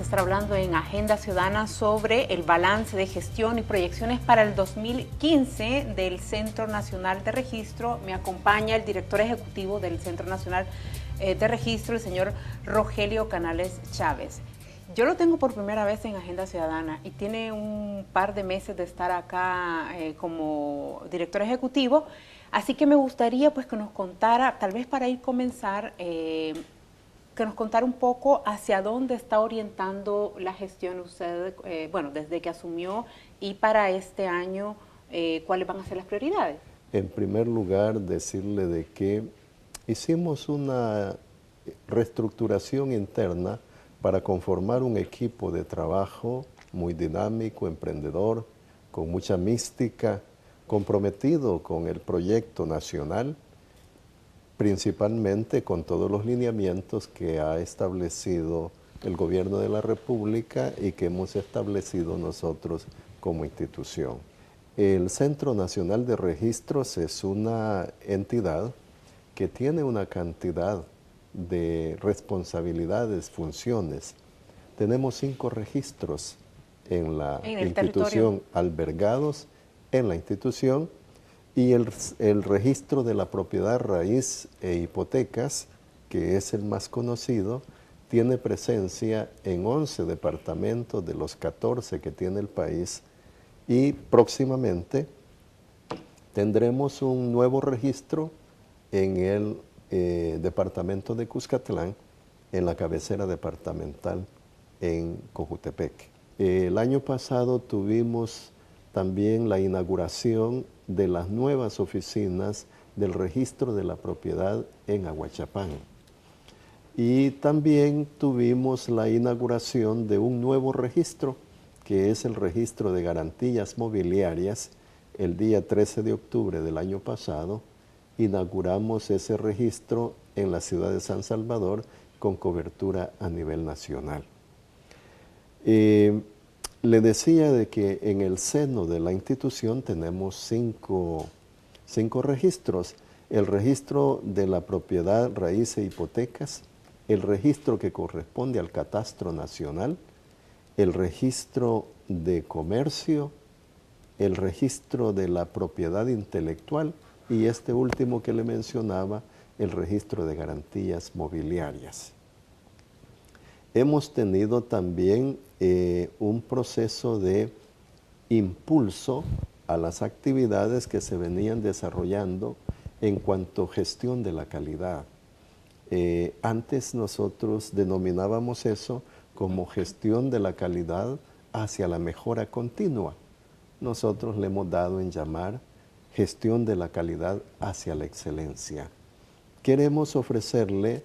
estar hablando en Agenda Ciudadana sobre el balance de gestión y proyecciones para el 2015 del Centro Nacional de Registro. Me acompaña el director ejecutivo del Centro Nacional de Registro, el señor Rogelio Canales Chávez. Yo lo tengo por primera vez en Agenda Ciudadana y tiene un par de meses de estar acá como director ejecutivo, así que me gustaría pues que nos contara, tal vez para ir comenzar, que nos contara un poco hacia dónde está orientando la gestión usted, bueno, desde que asumió, y para este año, ¿cuáles van a ser las prioridades? En primer lugar, decirle de que hicimos una reestructuración interna para conformar un equipo de trabajo muy dinámico, emprendedor, con mucha mística, comprometido con el proyecto nacional, principalmente con todos los lineamientos que ha establecido el Gobierno de la República y que hemos establecido nosotros como institución. El Centro Nacional de Registros es una entidad que tiene una cantidad de responsabilidades, funciones. Tenemos 5 registros en la institución, albergados en la institución, y el registro de la propiedad raíz e hipotecas, que es el más conocido, tiene presencia en 11 departamentos de los 14 que tiene el país, y próximamente tendremos un nuevo registro en el departamento de Cuscatlán, en la cabecera departamental en Cojutepec. El año pasado tuvimos también la inauguración de las nuevas oficinas del registro de la propiedad en Aguachapán. Y también tuvimos la inauguración de un nuevo registro, que es el registro de garantías mobiliarias. El día 13 de octubre del año pasado inauguramos ese registro en la ciudad de San Salvador con cobertura a nivel nacional. Le decía de que en el seno de la institución tenemos cinco registros: el registro de la propiedad raíz e hipotecas, el registro que corresponde al catastro nacional, el registro de comercio, el registro de la propiedad intelectual y este último que le mencionaba, el registro de garantías mobiliarias. Hemos tenido también un proceso de impulso a las actividades que se venían desarrollando en cuanto a gestión de la calidad. Antes nosotros denominábamos eso como gestión de la calidad hacia la mejora continua. Nosotros le hemos dado en llamar gestión de la calidad hacia la excelencia. Queremos ofrecerle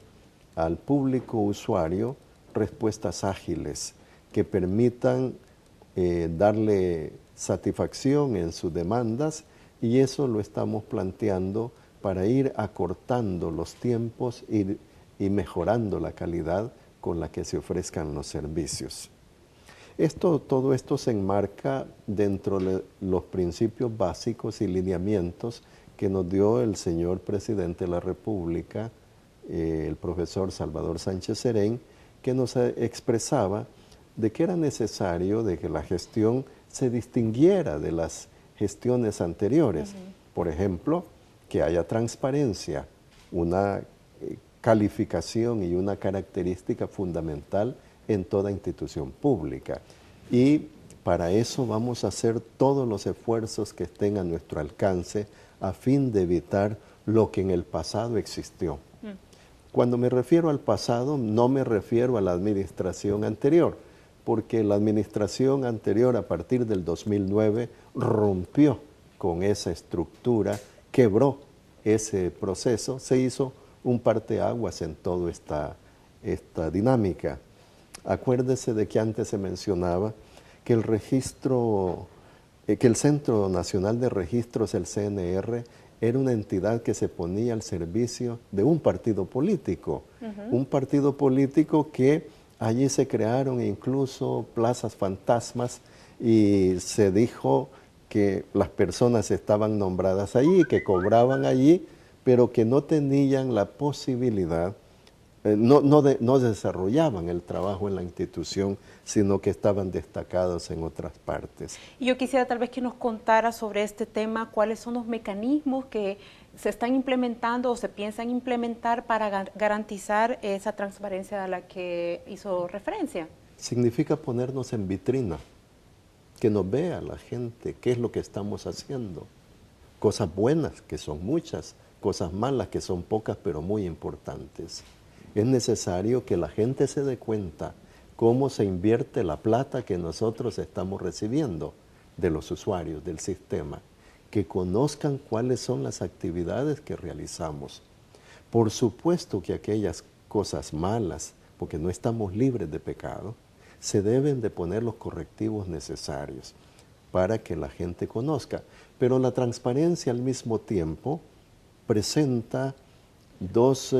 al público usuario respuestas ágiles que permitan darle satisfacción en sus demandas, y eso lo estamos planteando para ir acortando los tiempos y mejorando la calidad con la que se ofrezcan los servicios. Todo esto se enmarca dentro de los principios básicos y lineamientos que nos dio el señor presidente de la República, el profesor Salvador Sánchez Serén, que nos expresaba de que era necesario de que la gestión se distinguiera de las gestiones anteriores. Por ejemplo, que haya transparencia, una calificación y una característica fundamental en toda institución pública. Y para eso vamos a hacer todos los esfuerzos que estén a nuestro alcance a fin de evitar lo que en el pasado existió. Cuando me refiero al pasado, no me refiero a la administración anterior, porque la administración anterior, a partir del 2009, rompió con esa estructura, quebró ese proceso, se hizo un parteaguas en toda esta dinámica. Acuérdese de que antes se mencionaba que que el Centro Nacional de Registros, el CNR, era una entidad que se ponía al servicio de un partido político. Un partido político que allí se crearon incluso plazas fantasmas y se dijo que las personas estaban nombradas allí, que cobraban allí, pero que no tenían la posibilidad no desarrollaban el trabajo en la institución, sino que estaban destacados en otras partes. Y yo quisiera tal vez que nos contara sobre este tema, cuáles son los mecanismos que se están implementando o se piensan implementar para garantizar esa transparencia a la que hizo referencia. Significa ponernos en vitrina, que nos vea la gente qué es lo que estamos haciendo. Cosas buenas, que son muchas, cosas malas, que son pocas, pero muy importantes. Es necesario que la gente se dé cuenta cómo se invierte la plata que nosotros estamos recibiendo de los usuarios del sistema, que conozcan cuáles son las actividades que realizamos. Por supuesto que aquellas cosas malas, porque no estamos libres de pecado, se deben de poner los correctivos necesarios para que la gente conozca. Pero la transparencia al mismo tiempo presenta dos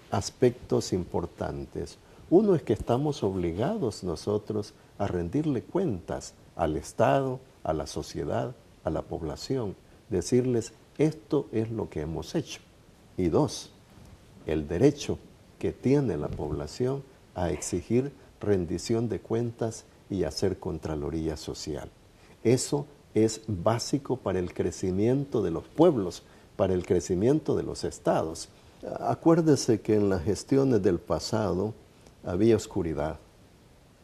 aspectos importantes. Uno es que estamos obligados nosotros a rendirle cuentas al Estado, a la sociedad, a la población, decirles esto es lo que hemos hecho. Y dos, el derecho que tiene la población a exigir rendición de cuentas y hacer contraloría social. Eso es básico para el crecimiento de los pueblos, para el crecimiento de los estados. Acuérdese que en las gestiones del pasado había oscuridad,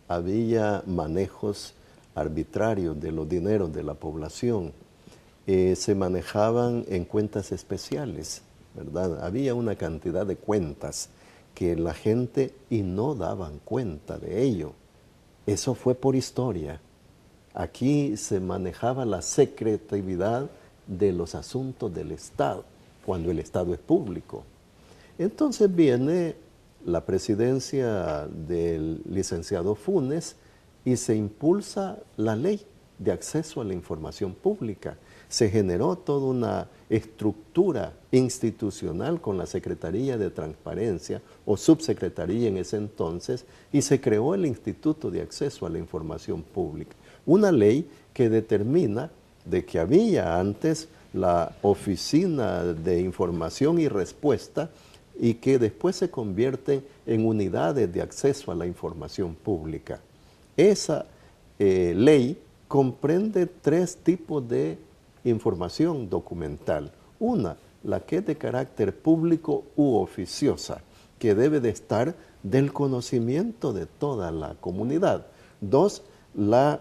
había manejos arbitrarios de los dineros de la población, se manejaban en cuentas especiales, ¿verdad? Había una cantidad de cuentas que la gente y no daban cuenta de ello. Eso fue por historia. Aquí se manejaba la secretividad de los asuntos del Estado, cuando el Estado es público. Entonces viene la presidencia del licenciado Funes y se impulsa la ley de acceso a la información pública. Se generó toda una estructura institucional con la Secretaría de Transparencia o Subsecretaría en ese entonces y se creó el Instituto de Acceso a la Información Pública. Una ley que determina de que había antes la Oficina de Información y Respuesta y que después se convierten en unidades de acceso a la información pública. Esa ley comprende tres tipos de información documental. Una, la que es de carácter público u oficiosa, que debe de estar del conocimiento de toda la comunidad. Dos, la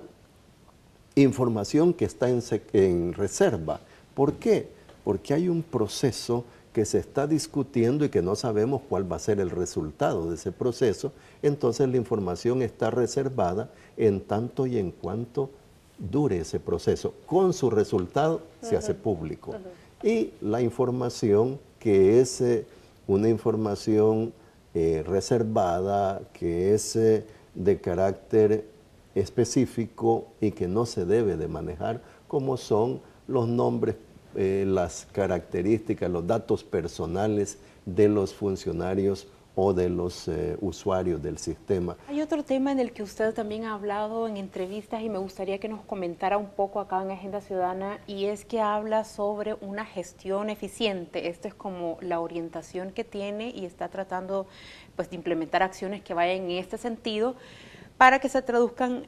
información que está en reserva. ¿Por qué? Porque hay un proceso que se está discutiendo y que no sabemos cuál va a ser el resultado de ese proceso, entonces la información está reservada en tanto y en cuanto dure ese proceso. Con su resultado se hace público. Y la información que es una información reservada, que es de carácter específico y que no se debe de manejar, como son los nombres, las características, los datos personales de los funcionarios o de los usuarios del sistema. Hay otro tema en el que usted también ha hablado en entrevistas y me gustaría que nos comentara un poco acá en Agenda Ciudadana, y es que habla sobre una gestión eficiente. Esto es como la orientación que tiene y está tratando pues de implementar acciones que vayan en este sentido para que se traduzcan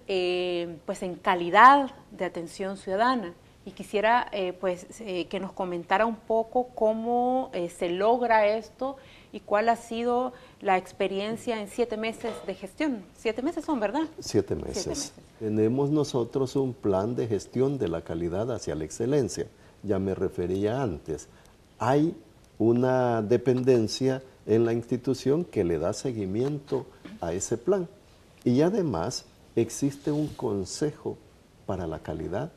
pues en calidad de atención ciudadana. Y quisiera que nos comentara un poco cómo se logra esto y cuál ha sido la experiencia en 7 meses de gestión. 7 meses son, ¿verdad? 7 meses. 7 meses. Tenemos nosotros un plan de gestión de la calidad hacia la excelencia. Ya me refería antes. Hay una dependencia en la institución que le da seguimiento a ese plan. Y además existe un consejo para la calidad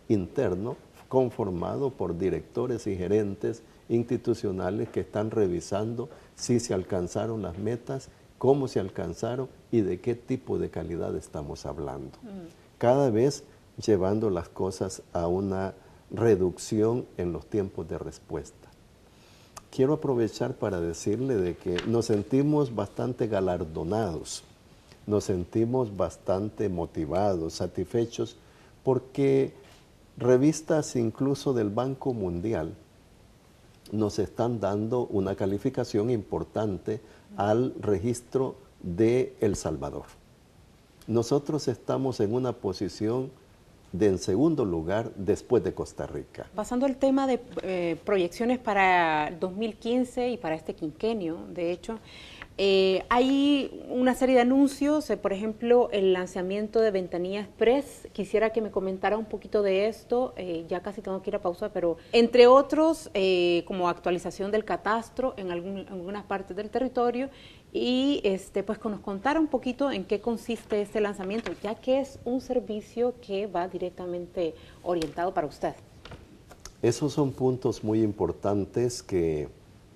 interno conformado por directores y gerentes institucionales que están revisando si se alcanzaron las metas, cómo se alcanzaron y de qué tipo de calidad estamos hablando. Cada vez llevando las cosas a una reducción en los tiempos de respuesta. Quiero aprovechar para decirle de que nos sentimos bastante galardonados, nos sentimos bastante motivados, satisfechos, porque revistas incluso del Banco Mundial nos están dando una calificación importante al registro de El Salvador. Nosotros estamos en una posición en segundo lugar después de Costa Rica. Pasando al tema de proyecciones para el 2015 y para este quinquenio, de hecho, hay una serie de anuncios, por ejemplo, el lanzamiento de Ventanilla Express. Quisiera que me comentara un poquito de esto, ya casi tengo que ir a pausa, pero entre otros, como actualización del catastro en algunas partes del territorio y pues que nos contara un poquito en qué consiste este lanzamiento, ya que es un servicio que va directamente orientado para usted. Esos son puntos muy importantes que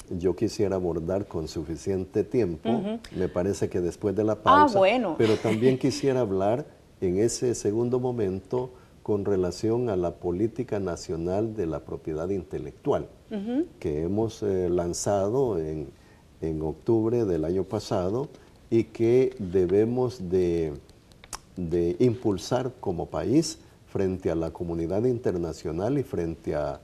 yo quisiera abordar con suficiente tiempo. Me parece que después de la pausa. Bueno. Pero también quisiera hablar en ese segundo momento con relación a la Política Nacional de la Propiedad Intelectual, que hemos lanzado en octubre del año pasado y que debemos de impulsar como país frente a la comunidad internacional y frente a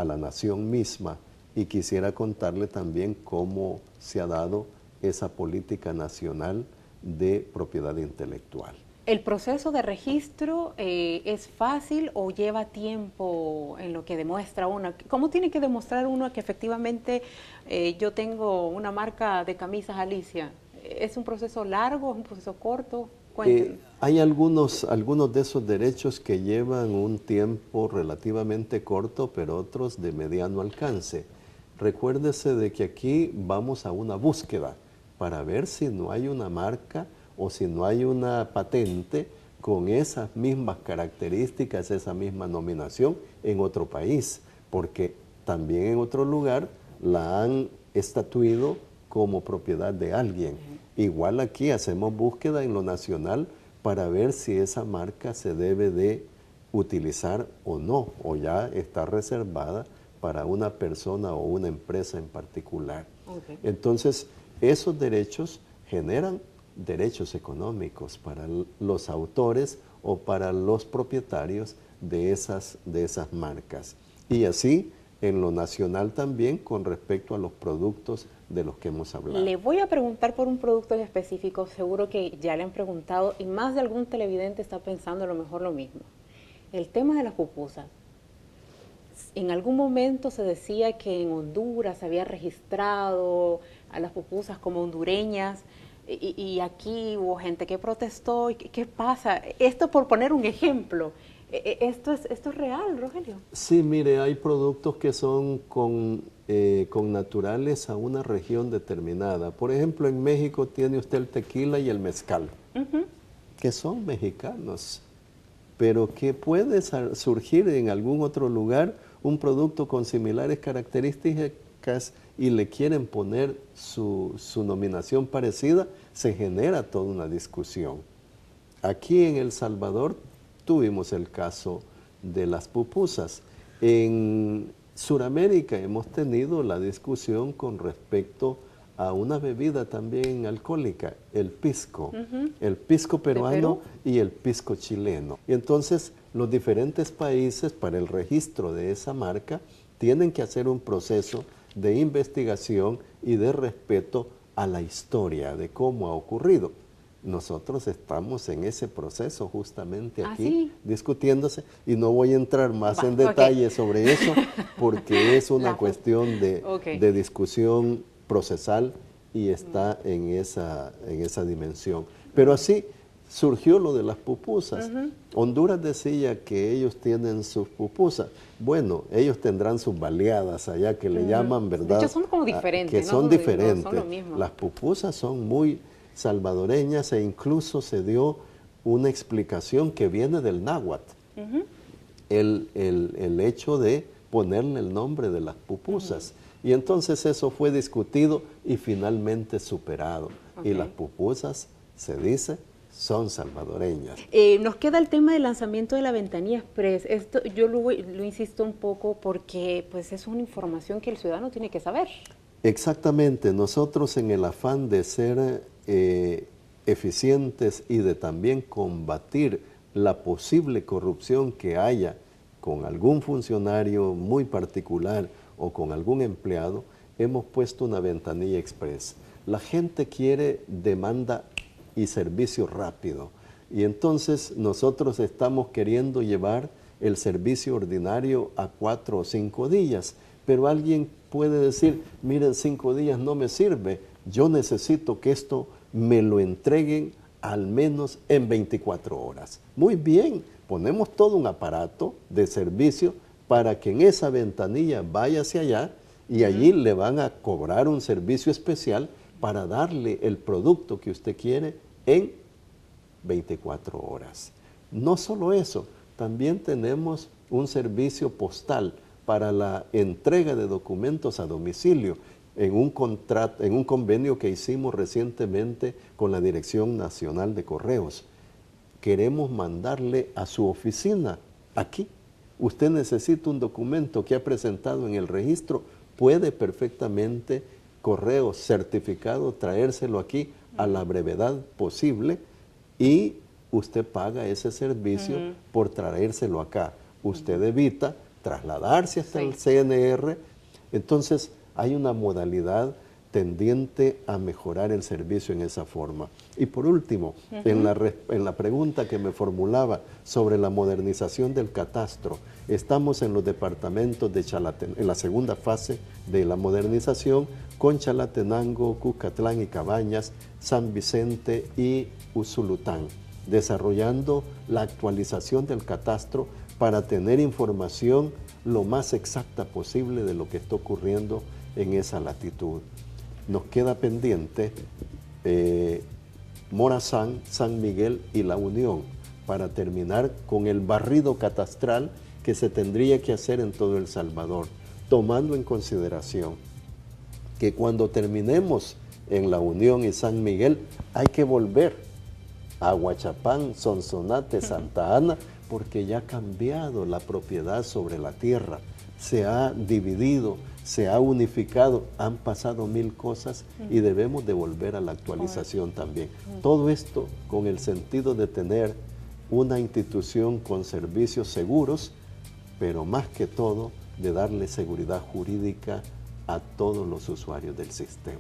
la nación misma. Y quisiera contarle también cómo se ha dado esa política nacional de propiedad intelectual. ¿El proceso de registro es fácil o lleva tiempo en lo que demuestra uno? ¿Cómo tiene que demostrar uno que efectivamente yo tengo una marca de camisas Alicia? ¿Es un proceso largo, es un proceso corto? Hay algunos de esos derechos que llevan un tiempo relativamente corto, pero otros de mediano alcance. Recuérdese de que aquí vamos a una búsqueda para ver si no hay una marca o si no hay una patente con esas mismas características, esa misma nominación en otro país, porque también en otro lugar la han estatuido como propiedad de alguien. Igual aquí hacemos búsqueda en lo nacional para ver si esa marca se debe de utilizar o no, o ya está reservada para una persona o una empresa en particular. Entonces, esos derechos generan derechos económicos para los autores o para los propietarios de esas marcas. Y así, en lo nacional también, con respecto a los productos de los que hemos hablado. Le voy a preguntar por un producto en específico, seguro que ya le han preguntado, y más de algún televidente está pensando a lo mejor lo mismo. El tema de las pupusas. En algún momento se decía que en Honduras se había registrado a las pupusas como hondureñas y aquí hubo gente que protestó. ¿Qué pasa? Esto por poner un ejemplo. ¿Esto es real, Rogelio? Sí, mire, hay productos que son con naturales a una región determinada. Por ejemplo, en México tiene usted el tequila y el mezcal, que son mexicanos, pero que puede surgir en algún otro lugar un producto con similares características y le quieren poner su nominación parecida, se genera toda una discusión. Aquí en El Salvador tuvimos el caso de las pupusas. En Sudamérica hemos tenido la discusión con respecto a una bebida también alcohólica, el pisco. El pisco peruano y el pisco chileno. Y entonces los diferentes países para el registro de esa marca tienen que hacer un proceso de investigación y de respeto a la historia de cómo ha ocurrido. Nosotros estamos en ese proceso justamente aquí discutiéndose y no voy a entrar más en detalle sobre eso porque es una cuestión de discusión procesal y está en esa dimensión. Pero así surgió lo de las pupusas. Honduras decía que ellos tienen sus pupusas. Bueno, ellos tendrán sus baleadas allá que le llaman, ¿verdad? De hecho son como diferentes, que son diferentes. No son lo mismo. Las pupusas son muy salvadoreñas e incluso se dio una explicación que viene del náhuatl. El hecho de ponerle el nombre de las pupusas. Y entonces eso fue discutido y finalmente superado. Y las pupusas, se dice, son salvadoreñas. Nos queda el tema del lanzamiento de la Ventanilla Express. Esto yo lo insisto un poco porque pues es una información que el ciudadano tiene que saber. Exactamente. Nosotros en el afán de ser eficientes y de también combatir la posible corrupción que haya con algún funcionario muy particular o con algún empleado, hemos puesto una ventanilla express. La gente quiere demanda y servicio rápido. Y entonces nosotros estamos queriendo llevar el servicio ordinario a 4 o 5 días. Pero alguien puede decir, miren, 5 días no me sirve. Yo necesito que esto me lo entreguen al menos en 24 horas. Muy bien, ponemos todo un aparato de servicio para que en esa ventanilla vaya hacia allá y allí le van a cobrar un servicio especial para darle el producto que usted quiere en 24 horas. No solo eso, también tenemos un servicio postal para la entrega de documentos a domicilio en un convenio que hicimos recientemente con la Dirección Nacional de Correos. Queremos mandarle a su oficina, aquí. Usted necesita un documento que ha presentado en el registro, puede perfectamente correo certificado traérselo aquí a la brevedad posible y usted paga ese servicio por traérselo acá. Usted evita trasladarse hasta el CNR. Entonces hay una modalidad tendiente a mejorar el servicio en esa forma. Y por último, en la pregunta que me formulaba sobre la modernización del catastro, estamos en los departamentos de Chalatenango, en la segunda fase de la modernización, con Chalatenango, Cuscatlán y Cabañas, San Vicente y Usulután, desarrollando la actualización del catastro para tener información lo más exacta posible de lo que está ocurriendo en esa latitud. Nos queda pendiente Morazán, San Miguel y La Unión para terminar con el barrido catastral que se tendría que hacer en todo El Salvador, tomando en consideración que cuando terminemos en La Unión y San Miguel hay que volver a Huachapán, Sonsonate, Santa Ana, porque ya ha cambiado la propiedad sobre la tierra, se ha dividido, se ha unificado, han pasado 1000 cosas y debemos de volver a la actualización también. Todo esto con el sentido de tener una institución con servicios seguros, pero más que todo de darle seguridad jurídica a todos los usuarios del sistema.